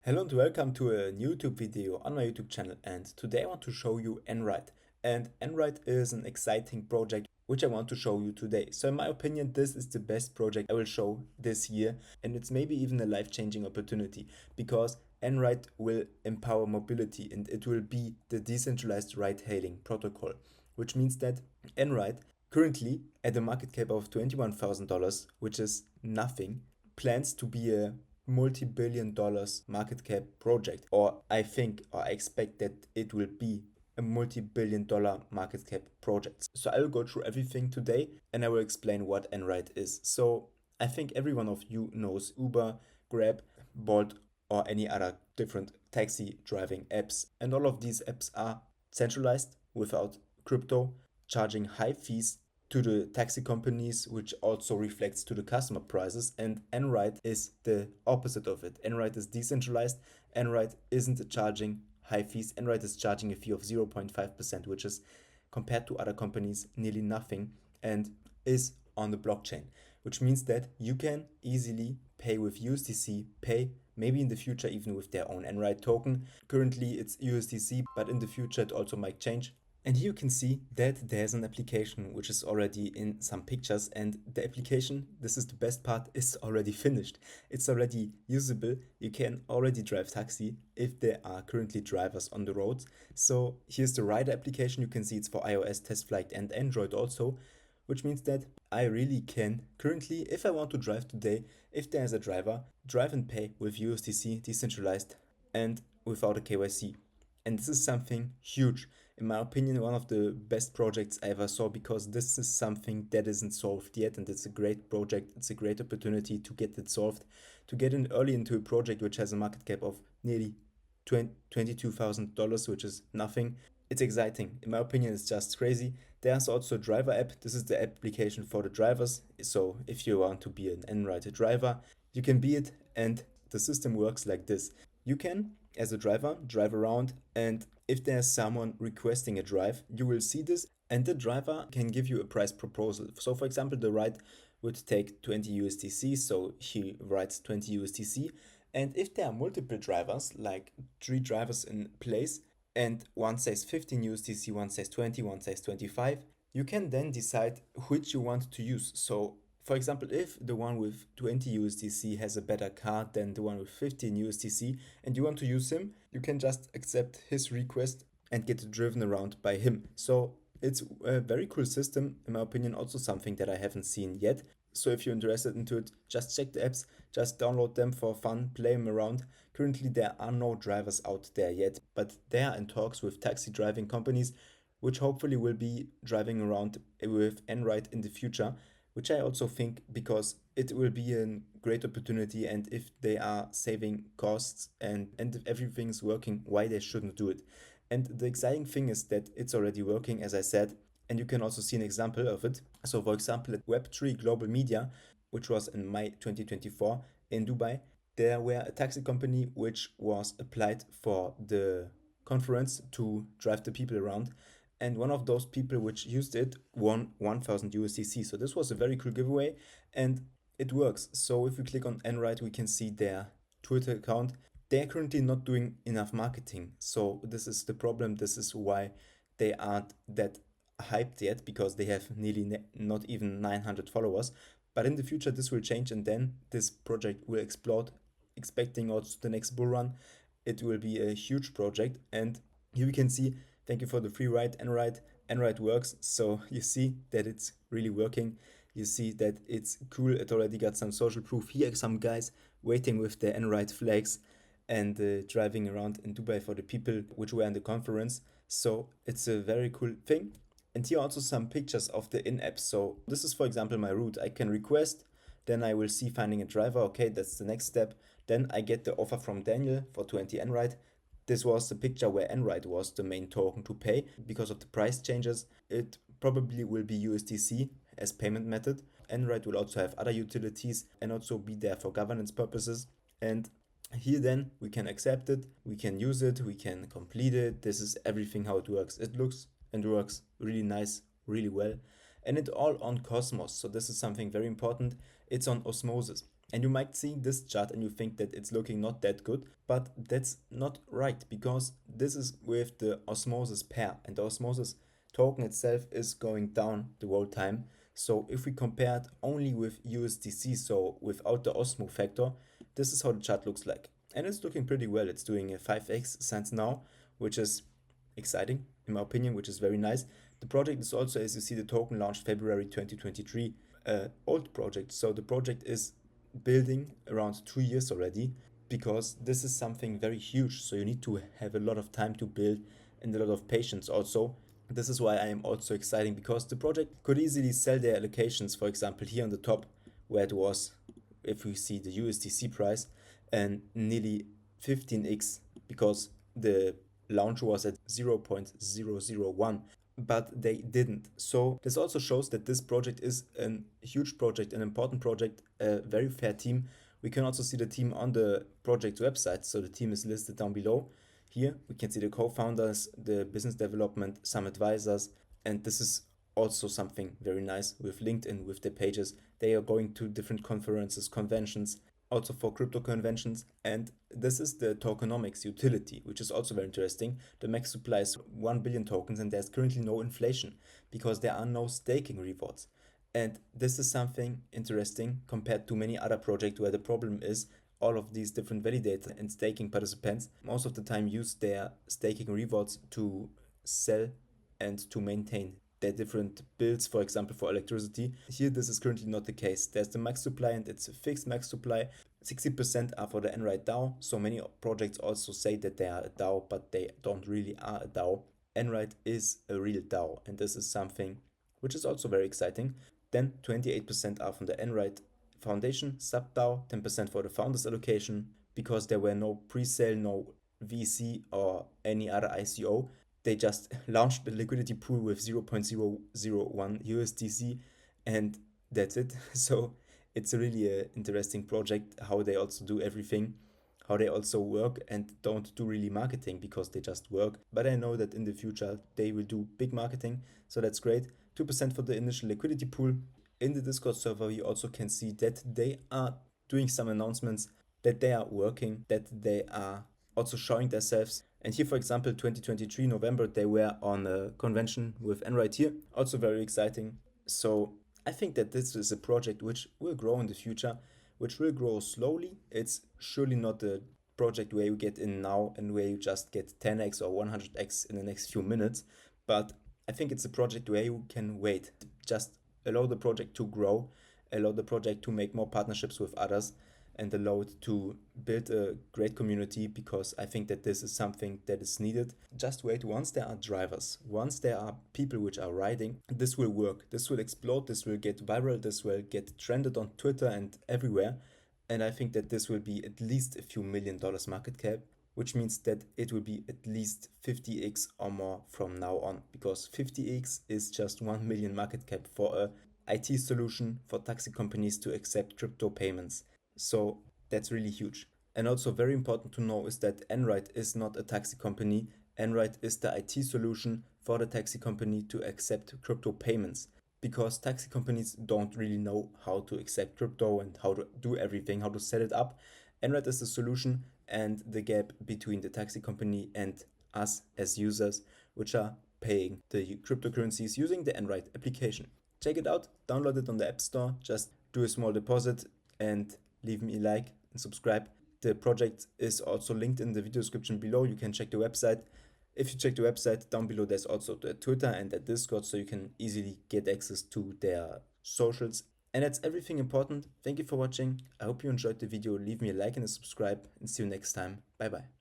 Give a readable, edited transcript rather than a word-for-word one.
Hello and welcome to a new YouTube video on my YouTube channel, and today I want to show you nRide. And nRide is an exciting project which I want to show you today. So in my opinion, this is the best project I will show this year, and it's maybe even a life-changing opportunity because nRide will empower mobility and it will be the decentralized ride-hailing protocol, which means that nRide, currently at a market cap of $21,000, which is nothing, plans to be a multi-billion dollars market cap project, or I expect that it will be a multi-billion dollar market cap project. So I will go through everything today and I will explain what nRide is. So I think every one of you knows Uber, Grab, Bolt, or any other different taxi driving apps, and all of these apps are centralized without crypto, charging high fees to the taxi companies, which also reflects to the customer prices. And nRide is the opposite of it. nRide is decentralized. nRide isn't charging high fees. nRide is charging a fee of 0.5%, which is compared to other companies nearly nothing, and is on the blockchain, which means that you can easily pay with USDC, pay maybe in the future even with their own nRide token. Currently it's USDC, but in the future it also might change. And here you can see that there's an application which is already in some pictures, and the application, this is the best part, is already finished. It's already usable. You can already drive taxi if there are currently drivers on the roads. So here's the rider application. You can see it's for iOS, test flight, and Android also, which means that I really can currently, if I want to drive today, if there's a driver, drive and pay with USDC, decentralized, and without a KYC. And this is something huge. In my opinion, one of the best projects I ever saw, because this is something that isn't solved yet, and it's a great project. It's a great opportunity to get it solved, to get in early into a project which has a market cap of nearly $22,000, which is nothing. It's exciting. In my opinion, it's just crazy. There's also a driver app. This is the application for the drivers. So if you want to be an nRide driver, you can be it, and the system works like this. You can, as a driver, drive around, and if there's someone requesting a drive, you will see this, and the driver can give you a price proposal. So for example, the ride would take 20 USDC, so he writes 20 USDC. And if there are multiple drivers, like 3 drivers in place, and one says 15 USDC, one says 20, one says 25, you can then decide which you want to use. So for example, if the one with 20 USDC has a better car than the one with 15 USDC and you want to use him, you can just accept his request and get driven around by him. So it's a very cool system, in my opinion, also something that I haven't seen yet. So if you're interested into it, just check the apps, just download them for fun, play them around. Currently there are no drivers out there yet, but they are in talks with taxi driving companies, which hopefully will be driving around with nRide in the future, which I also think, because it will be a great opportunity, and if they are saving costs and if everything's working, why they shouldn't do it. And the exciting thing is that it's already working, as I said, and you can also see an example of it. So for example, at Web3 Global Media, which was in May 2024 in Dubai, there were a taxi company which was applied for the conference to drive the people around, and one of those people which used it won 1000 USDC. So this was a very cool giveaway, and it works. So if we click on nRide, we can see their Twitter account. They're currently not doing enough marketing. So this is the problem. This is why they aren't that hyped yet, because they have nearly not even 900 followers. But in the future, this will change, and then this project will explode. Expecting also the next bull run, it will be a huge project. And here we can see, thank you for the free ride, nRide. nRide works, so you see that it's really working. You see that it's cool. It already got some social proof. Here are some guys waiting with their nRide flags and driving around in Dubai for the people which were in the conference. So it's a very cool thing. And here are also some pictures of the in-app. So this is, for example, my route. I can request, then I will see finding a driver. Okay, that's the next step. Then I get the offer from Daniel for 20 nRide. This was the picture where nRide was the main token to pay. Because of the price changes, it probably will be USDC as payment method. nRide will also have other utilities and also be there for governance purposes. And here then we can accept it, we can use it, we can complete it. This is everything how it works. It looks and works really nice, really well. And it's all on Cosmos. So this is something very important. It's on Osmosis. And you might see this chart and you think that it's looking not that good, but that's not right, because this is with the osmosis pair, and the osmosis token itself is going down the whole time. So if we compare it only with USDC, so without the Osmo factor, this is how the chart looks like. And it's looking pretty well. It's doing a 5x since now, which is exciting in my opinion, which is very nice. The project is also, as you see, the token launched February 2023, old project. So the project is building around 2 years already, because this is something very huge. So you need to have a lot of time to build and a lot of patience also. This is why I am also exciting, because the project could easily sell their allocations, for example, here on the top, where it was, if we see the USDC price, and nearly 15x, because the launch was at 0.001, but they didn't. So this also shows that this project is a huge project, an important project, a very fair team. We can also see the team on the project website, so the team is listed down below. Here we can see the co-founders, the business development, some advisors, and this is also something very nice with LinkedIn, with their pages. They are going to different conferences, conventions, also for crypto conventions, and this is the tokenomics utility, which is also very interesting. The max supply is 1 billion tokens, and there's currently no inflation because there are no staking rewards. And this is something interesting compared to many other projects where the problem is all of these different validator and staking participants most of the time use their staking rewards to sell and to maintain their different bills, for example, for electricity. Here, this is currently not the case. There's the max supply and it's a fixed max supply. 60% are for the nRide DAO. So many projects also say that they are a DAO, but they don't really are a DAO. nRide is a real DAO, and this is something which is also very exciting. Then 28% are from the nRide Foundation, sub-DAO, 10% for the founders allocation, because there were no pre-sale, no VC or any other ICO. They just launched the liquidity pool with 0.001 USDC, and that's it. So it's really an interesting project, how they also do everything, how they also work and don't do really marketing because they just work. But I know that in the future they will do big marketing, so that's great. 2% for the initial liquidity pool. In the Discord server, you also can see that they are doing some announcements, that they are working, that they are also showing themselves. And here, for example, 2023 November, they were on a convention with nRide here, also very exciting. So I think that this is a project which will grow in the future, which will grow slowly. It's surely not a project where you get in now and where you just get 10x or 100x in the next few minutes, but I think it's a project where you can wait. Just allow the project to grow, allow the project to make more partnerships with others, and allow it to build a great community, because I think that this is something that is needed. Just wait, once there are drivers, once there are people which are riding, this will work, this will explode, this will get viral, this will get trended on Twitter and everywhere. And I think that this will be at least a few $1 million market cap, which means that it will be at least 50x or more from now on, because 50x is just 1 million market cap for a IT solution for taxi companies to accept crypto payments. So that's really huge. And also very important to know is that nRide is not a taxi company. nRide is the IT solution for the taxi company to accept crypto payments, because taxi companies don't really know how to accept crypto and how to do everything, how to set it up. nRide is the solution and the gap between the taxi company and us as users, which are paying the cryptocurrencies using the nRide application. Check it out, download it on the App Store, just do a small deposit and leave me a like and subscribe. The project is also linked in the video description below. You can check the website. If you check the website, down below there's also the Twitter and the Discord, so you can easily get access to their socials. And that's everything important. Thank you for watching. I hope you enjoyed the video. Leave me a like and a subscribe, and see you next time. Bye bye.